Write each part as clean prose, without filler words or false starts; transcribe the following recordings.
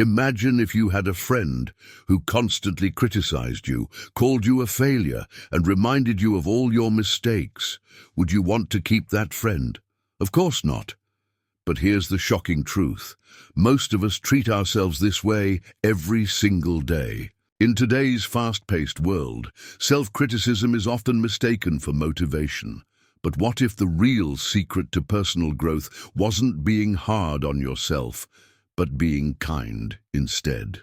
Imagine if you had a friend who constantly criticized you, called you a failure, and reminded you of all your mistakes. Would you want to keep that friend? Of course not. But here's the shocking truth. Most of us treat ourselves this way every single day. In today's fast-paced world, self-criticism is often mistaken for motivation. But what if the real secret to personal growth wasn't being hard on yourself, but being kind instead?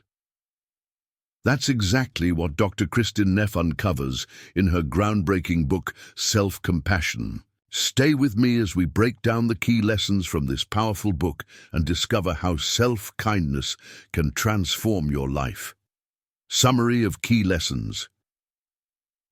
That's exactly what Dr. Kristin Neff uncovers in her groundbreaking book, Self-Compassion. Stay with me as we break down the key lessons from this powerful book and discover how self-kindness can transform your life. Summary of key lessons.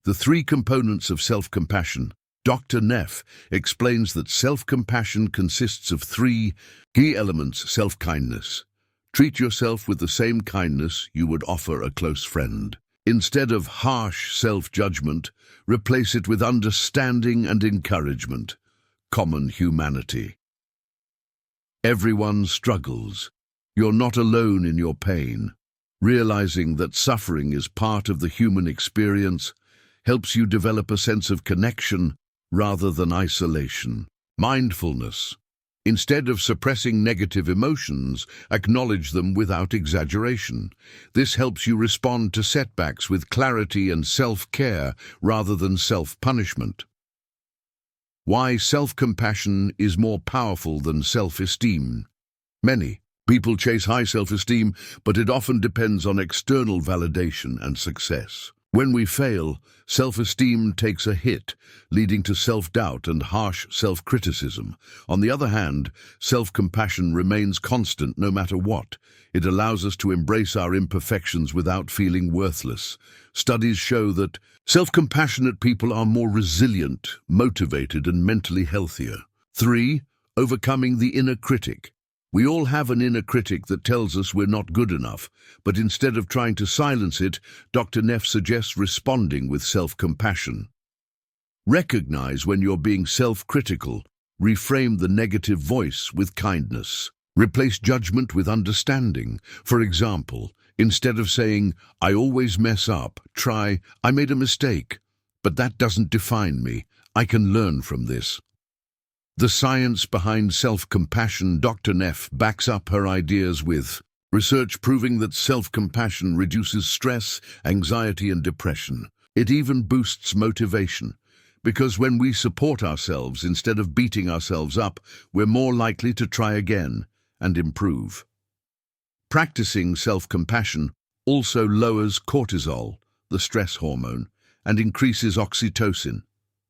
The three components of self-compassion. Dr. Neff explains that self-compassion consists of three key elements. Self-kindness. Treat yourself with the same kindness you would offer a close friend. Instead of harsh self-judgment, replace it with understanding and encouragement. Common humanity. Everyone struggles. You're not alone in your pain. Realizing that suffering is part of the human experience helps you develop a sense of connection rather than isolation. Mindfulness. Instead of suppressing negative emotions, acknowledge them without exaggeration. This helps you respond to setbacks with clarity and self-care rather than self-punishment. Why self-compassion is more powerful than self-esteem. Many people chase high self-esteem, but it often depends on external validation and success. When we fail, self-esteem takes a hit, leading to self-doubt and harsh self-criticism. On the other hand, self-compassion remains constant no matter what. It allows us to embrace our imperfections without feeling worthless. Studies show that self-compassionate people are more resilient, motivated, and mentally healthier. 3. Overcoming the inner critic. We all have an inner critic that tells us we're not good enough, but instead of trying to silence it, Dr. Neff suggests responding with self-compassion. Recognize when you're being self-critical. Reframe the negative voice with kindness. Replace judgment with understanding. For example, instead of saying, "I always mess up," try, "I made a mistake, but that doesn't define me. I can learn from this." The science behind self-compassion. Dr. Neff backs up her ideas with research proving that self-compassion reduces stress, anxiety, and depression. It even boosts motivation, because when we support ourselves instead of beating ourselves up, we're more likely to try again and improve. Practicing self-compassion also lowers cortisol, the stress hormone, and increases oxytocin,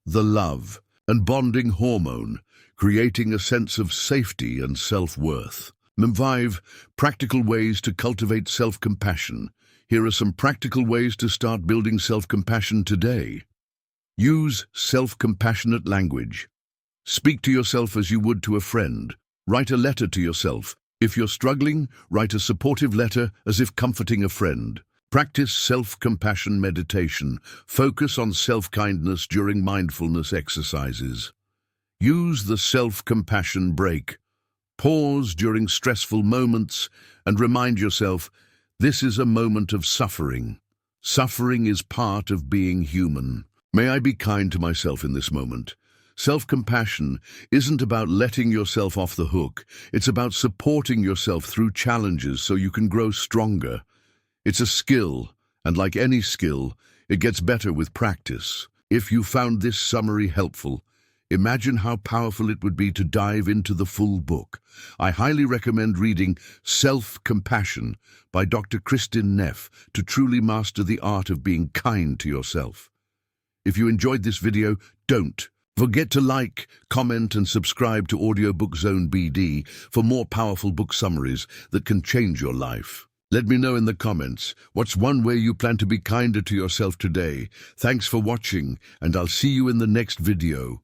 the love and bonding hormone, creating a sense of safety and self-worth. 5. Practical ways to cultivate self-compassion. Here are some practical ways to start building self-compassion today. Use self-compassionate language. Speak to yourself as you would to a friend. Write a letter to yourself. If you're struggling, write a supportive letter as if comforting a friend. Practice self-compassion meditation. Focus on self-kindness during mindfulness exercises. Use the self-compassion break. Pause during stressful moments and remind yourself, this is a moment of suffering. Suffering is part of being human. May I be kind to myself in this moment? Self-compassion isn't about letting yourself off the hook. It's about supporting yourself through challenges so you can grow stronger. It's a skill, and like any skill, it gets better with practice. If you found this summary helpful, imagine how powerful it would be to dive into the full book. I highly recommend reading Self-Compassion by Dr. Kristin Neff to truly master the art of being kind to yourself. If you enjoyed this video, don't forget to like, comment, and subscribe to Audiobook Zone BD for more powerful book summaries that can change your life. Let me know in the comments, what's one way you plan to be kinder to yourself today? Thanks for watching, and I'll see you in the next video.